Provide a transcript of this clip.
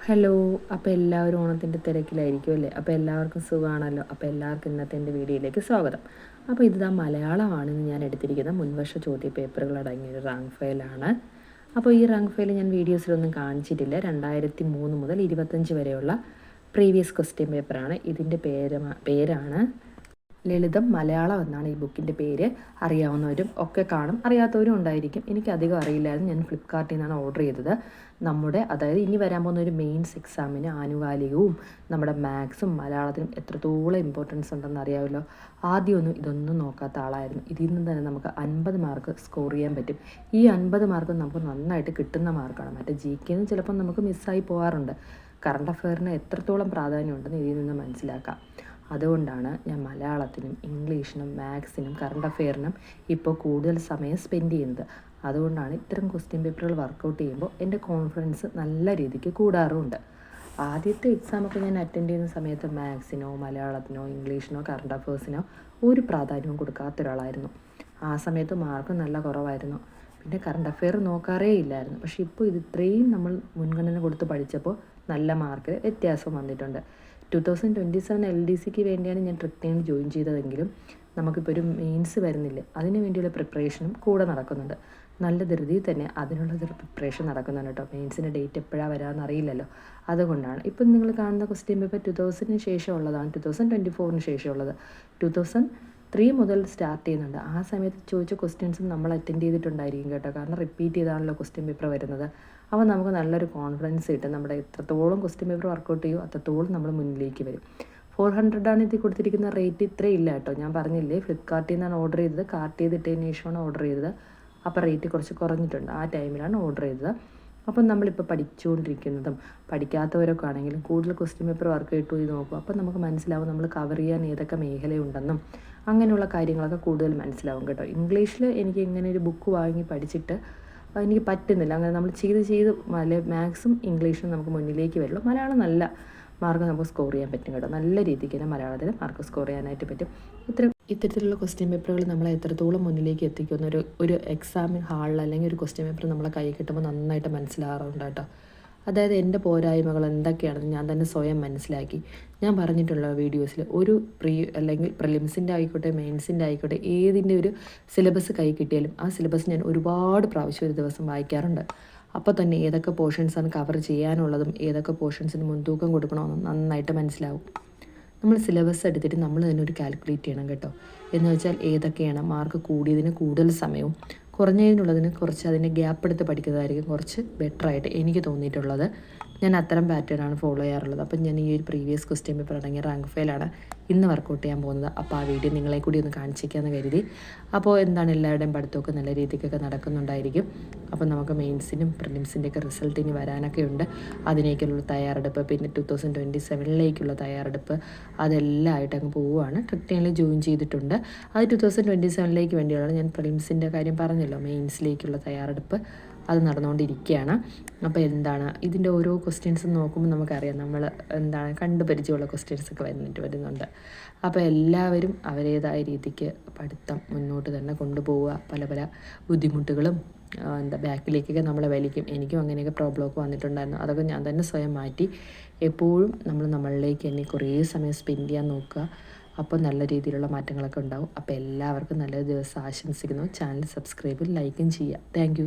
Hello. അപ്പോൾ എല്ലാവരും ഓണത്തിൻ്റെ തിരക്കിലായിരിക്കും അല്ലേ? അപ്പോൾ എല്ലാവർക്കും സുഖമാണല്ലോ. അപ്പോൾ എല്ലാവർക്കും ഇന്നത്തെ എൻ്റെ വീഡിയോയിലേക്ക് സ്വാഗതം. അപ്പോൾ ഇതാ മലയാളമാണ് ഞാൻ എടുത്തിരിക്കുന്ന മുൻവർഷ ചോദ്യ പേപ്പറുകൾ അടങ്ങിയൊരു റാങ്ക് ഫയലാണ്. അപ്പോൾ ഈ റാങ്ക് ഫയൽ ഞാൻ വീഡിയോസിലൊന്നും കാണിച്ചിട്ടില്ല. 2003 മുതൽ 25 വരെയുള്ള പ്രീവിയസ് ക്വസ്റ്റ്യൻ പേപ്പറാണ്. ഇതിൻ്റെ പേരാണ് ലളിതം മലയാളം എന്നാണ് ഈ ബുക്കിൻ്റെ പേര്. അറിയാവുന്നവരും ഒക്കെ കാണും, അറിയാത്തവരും ഉണ്ടായിരിക്കും. എനിക്കധികം അറിയില്ലായിരുന്നു. ഞാൻ ഫ്ലിപ്കാർട്ടിൽ നിന്നാണ് ഓർഡർ ചെയ്തത്. അതായത് ഇനി വരാൻ പോകുന്ന ഒരു മെയിൻസ് എക്സാമിന് ആനുകാലികവും നമ്മുടെ മാത്സും മലയാളത്തിനും എത്രത്തോളം ഇമ്പോർട്ടൻസ് ഉണ്ടെന്ന് അറിയാമല്ലോ. ആദ്യമൊന്നും ഇതൊന്നും നോക്കാത്ത ആളായിരുന്നു. ഇതിൽ നിന്ന് തന്നെ നമുക്ക് 50 മാർക്ക് സ്കോർ ചെയ്യാൻ പറ്റും. ഈ 50 മാർക്ക് നമുക്ക് നന്നായിട്ട് കിട്ടുന്ന മാർക്കാണ്. മറ്റേ GK ചിലപ്പോൾ നമുക്ക് മിസ്സായി പോകാറുണ്ട്. കറണ്ട് അഫെയറിന് എത്രത്തോളം പ്രാധാന്യമുണ്ടെന്ന് ഇതിൽ നിന്ന് മനസ്സിലാക്കാം. അതുകൊണ്ടാണ് ഞാൻ മലയാളത്തിനും ഇംഗ്ലീഷിനും മാത്സിനും കറണ്ട് അഫെയറിനും ഇപ്പോൾ കൂടുതൽ സമയം സ്പെൻഡ് ചെയ്യുന്നത്. അതുകൊണ്ടാണ് ഇത്തരം ക്വസ്റ്റ്യൻ പേപ്പറുകൾ വർക്കൗട്ട് ചെയ്യുമ്പോൾ എൻ്റെ കോൺഫിഡൻസ് നല്ല രീതിക്ക് കൂടാറുമുണ്ട്. ആദ്യത്തെ എക്സാമൊക്കെ ഞാൻ അറ്റൻഡ് ചെയ്യുന്ന സമയത്ത് മാത്സിനോ മലയാളത്തിനോ ഇംഗ്ലീഷിനോ കറണ്ട് അഫെയർസിനോ ഒരു പ്രാധാന്യവും കൊടുക്കാത്ത ഒരാളായിരുന്നു. ആ സമയത്ത് മാർക്ക് നല്ല കുറവായിരുന്നു. പിന്നെ കറണ്ട് അഫെയർ നോക്കാറേ ഇല്ലായിരുന്നു. പക്ഷേ ഇപ്പോൾ ഇത്രയും നമ്മൾ മുൻഗണന കൊടുത്ത് പഠിച്ചപ്പോൾ നല്ല മാർക്ക് വ്യത്യാസം വന്നിട്ടുണ്ട്. 2027 LDCക്ക് വേണ്ടിയാണ് ഞാൻ ട്രിക്ടേണിൽ ജോയിൻ ചെയ്തതെങ്കിലും നമുക്കിപ്പോൾ ഒരു മെയിൻസ് വരുന്നില്ല. അതിന് വേണ്ടിയുള്ള പ്രിപ്പറേഷനും കൂടെ നടക്കുന്നുണ്ട്. നല്ല ധൃതിയിൽ തന്നെ അതിനുള്ളൊരു പ്രിപ്പറേഷൻ നടക്കുന്നുണ്ട് കേട്ടോ. മെയിൻസിൻ്റെ ഡേറ്റ് എപ്പോഴാണ് വരാമെന്ന് അറിയില്ലല്ലോ. അതുകൊണ്ടാണ് ഇപ്പം നിങ്ങൾ കാണുന്ന ക്വസ്റ്റ്യൻ പേപ്പർ 2000-ന് ശേഷമുള്ളതാണ്. 2024-ന് ശേഷമുള്ളത് 2003 മുതൽ സ്റ്റാർട്ട് ചെയ്യുന്നുണ്ട്. ആ സമയത്ത് ചോദിച്ച ക്വസ്റ്റ്യൻസും നമ്മൾ അറ്റൻഡ് ചെയ്തിട്ടുണ്ടായിരിക്കും കേട്ടോ. കാരണം റിപ്പീറ്റ് ചെയ്താണല്ലോ ക്വസ്റ്റ്യൻ പേപ്പർ വരുന്നത്. അപ്പോൾ നമുക്ക് നല്ലൊരു കോൺഫിഡൻസ് കിട്ടും. നമ്മുടെ എത്രത്തോളം ക്വസ്റ്റ്യൻ പേപ്പർ വർക്കൗട്ട് ചെയ്യും അത്രത്തോളം നമ്മൾ മുന്നിലേക്ക് വരും. 400 ഇതിൽ കൊടുത്തിരിക്കുന്ന റേറ്റ് ഇത്രയും ഇല്ല കേട്ടോ. ഞാൻ പറഞ്ഞില്ലേ, ഫ്ലിപ്കാർട്ടിൽ നിന്നാണ് ഓർഡർ ചെയ്തത്. കാർട്ട് ചെയ്തിട്ടതിന് ശേഷമാണ് ഓർഡർ ചെയ്തത്. അപ്പോൾ റേറ്റ് കുറച്ച് കുറഞ്ഞിട്ടുണ്ട്. ആ ടൈമിലാണ് ഓർഡർ ചെയ്തത്. അപ്പം നമ്മളിപ്പോൾ പഠിച്ചുകൊണ്ടിരിക്കുന്നതും പഠിക്കാത്തവരൊക്കെ ആണെങ്കിലും കൂടുതൽ ക്വസ്റ്റ്യൻ പേപ്പർ വർക്കൗട്ട് ചെയ്ത് നോക്കും. അപ്പം നമുക്ക് മനസ്സിലാവും നമ്മൾ കവർ ചെയ്യാൻ ഏതൊക്കെ മേഖലയുണ്ടെന്നും അങ്ങനെയുള്ള കാര്യങ്ങളൊക്കെ കൂടുതൽ മനസ്സിലാവും കേട്ടോ. ഇംഗ്ലീഷിൽ എനിക്ക് ഇങ്ങനെ ഒരു ബുക്ക് വാങ്ങി പഠിച്ചിട്ട് എനിക്ക് പറ്റുന്നില്ല. അങ്ങനെ നമ്മൾ ചെയ്ത് മാത്സും ഇംഗ്ലീഷും നമുക്ക് മുന്നിലേക്ക് വരുള്ളൂ. മലയാളം നല്ല മാർക്ക് നമുക്ക് സ്കോർ ചെയ്യാൻ പറ്റും കേട്ടോ. നല്ല രീതിക്ക് തന്നെ മലയാളത്തിൽ മാർക്ക് സ്കോർ ചെയ്യാനായിട്ട് പറ്റും. ഇത്തരത്തിലുള്ള ക്വസ്റ്റ്യൻ പേപ്പറുകൾ നമ്മളെ എത്രത്തോളം മുന്നിലേക്ക് എത്തിക്കുന്ന ഒരു എക്സാമിൻ ഹാളിൽ അല്ലെങ്കിൽ ഒരു ക്വസ്റ്റ്യൻ പേപ്പർ നമ്മളെ കൈ കിട്ടുമ്പോൾ നന്നായിട്ട് മനസ്സിലാകാറുണ്ട് കേട്ടോ. അതായത് എൻ്റെ പോരായ്മകൾ എന്തൊക്കെയാണെന്ന് ഞാൻ തന്നെ സ്വയം മനസ്സിലാക്കി. ഞാൻ പറഞ്ഞിട്ടുള്ള വീഡിയോസിൽ ഒരു അല്ലെങ്കിൽ പ്രിലിംസിൻ്റെ ആയിക്കോട്ടെ മെയിൻസിൻ്റെ ആയിക്കോട്ടെ ഏതിൻ്റെ ഒരു സിലബസ് കൈ കിട്ടിയാലും ആ സിലബസ് ഞാൻ ഒരുപാട് പ്രാവശ്യം ഒരു ദിവസം വായിക്കാറുണ്ട്. അപ്പോൾ തന്നെ ഏതൊക്കെ പോർഷൻസാണ് കവർ ചെയ്യാനുള്ളതും ഏതൊക്കെ പോർഷൻസിന് മുൻതൂക്കം കൊടുക്കണമെന്നും നന്നായിട്ട് മനസ്സിലാവും. നമ്മൾ സിലബസ് എടുത്തിട്ട് നമ്മൾ തന്നെ ഒരു കാൽക്കുലേറ്റ് ചെയ്യണം കേട്ടോ. എന്ന് വെച്ചാൽ ഏതൊക്കെയാണ് മാർക്ക് കൂടിയതിന് കൂടുതൽ സമയവും കുറഞ്ഞതിനുള്ളതിന് കുറച്ച് അതിൻ്റെ ഗ്യാപ്പ് എടുത്ത് പഠിക്കുന്നതായിരിക്കും കുറച്ച് ബെറ്ററായിട്ട് എനിക്ക് തോന്നിയിട്ടുള്ളത്. ഞാൻ അത്തരം പാറ്റേണാണ് ഫോളോ ചെയ്യാറുള്ളത്. അപ്പം ഞാൻ ഈ ഒരു പ്രീവിയസ് ക്വസ്റ്റ്യൻ പേപ്പർ അടങ്ങിയ റാങ്ക് ഫയലാണ് ഇന്ന് വർക്കൗട്ട് ചെയ്യാൻ പോകുന്നത്. അപ്പോൾ ആ വീഡിയോ നിങ്ങളെ കൂടി ഒന്ന് കാണിച്ചിരിക്കാമെന്ന് കരുതി. അപ്പോൾ എന്താണ് എല്ലാവരുടെയും പഠിത്തമൊക്കെ നല്ല രീതിക്കൊക്കെ നടക്കുന്നുണ്ടായിരിക്കും. അപ്പോൾ നമുക്ക് മെയിൻസിനും പ്രിലിംസിൻ്റെയൊക്കെ റിസൾട്ട് ഇനി വരാനൊക്കെ ഉണ്ട്. അതിനേക്കുള്ള തയ്യാറെടുപ്പ്, പിന്നെ 2027-ലേക്കുള്ള തയ്യാറെടുപ്പ് അതെല്ലാം ആയിട്ട് അങ്ങ് പോവുകയാണ്. ട്രിക്ടേണിൽ ജോയിൻ ചെയ്തിട്ടുണ്ട്. അത് 2027-ലേക്ക് വേണ്ടിയാണ്. ഞാൻ പ്രിലിംസിൻ്റെ കാര്യം പറഞ്ഞല്ലോ, മെയിൻസിലേക്കുള്ള തയ്യാറെടുപ്പ് അത് നടന്നുകൊണ്ടിരിക്കുകയാണ്. അപ്പോൾ എന്താണ് ഇതിൻ്റെ ഓരോ ക്വസ്റ്റ്യൻസും നോക്കുമ്പോൾ നമുക്കറിയാം നമ്മൾ എന്താണ് കണ്ടുപരിചയമുള്ള ക്വസ്റ്റ്യൻസൊക്കെ വരുന്നുണ്ട്. അപ്പോൾ എല്ലാവരും അവരേതായ രീതിക്ക് പഠിത്തം മുന്നോട്ട് തന്നെ കൊണ്ടുപോവുക. പല ബുദ്ധിമുട്ടുകളും ബാക്കിലേക്കൊക്കെ നമ്മളെ വലിക്കും. എനിക്കും അങ്ങനെയൊക്കെ പ്രോബ്ലമൊക്കെ വന്നിട്ടുണ്ടായിരുന്നു. അതൊക്കെ ഞാൻ തന്നെ സ്വയം മാറ്റി എപ്പോഴും നമ്മളിലേക്ക് തന്നെ കുറേ സമയം സ്പെൻഡ് ചെയ്യാൻ നോക്കുക. അപ്പോൾ നല്ല രീതിയിലുള്ള മാറ്റങ്ങളൊക്കെ ഉണ്ടാവും. അപ്പോൾ എല്ലാവർക്കും നല്ലൊരു ദിവസം ആശംസിക്കുന്നു. ചാനൽ സബ്സ്ക്രൈബും ലൈക്കും ചെയ്യുക. Thank you.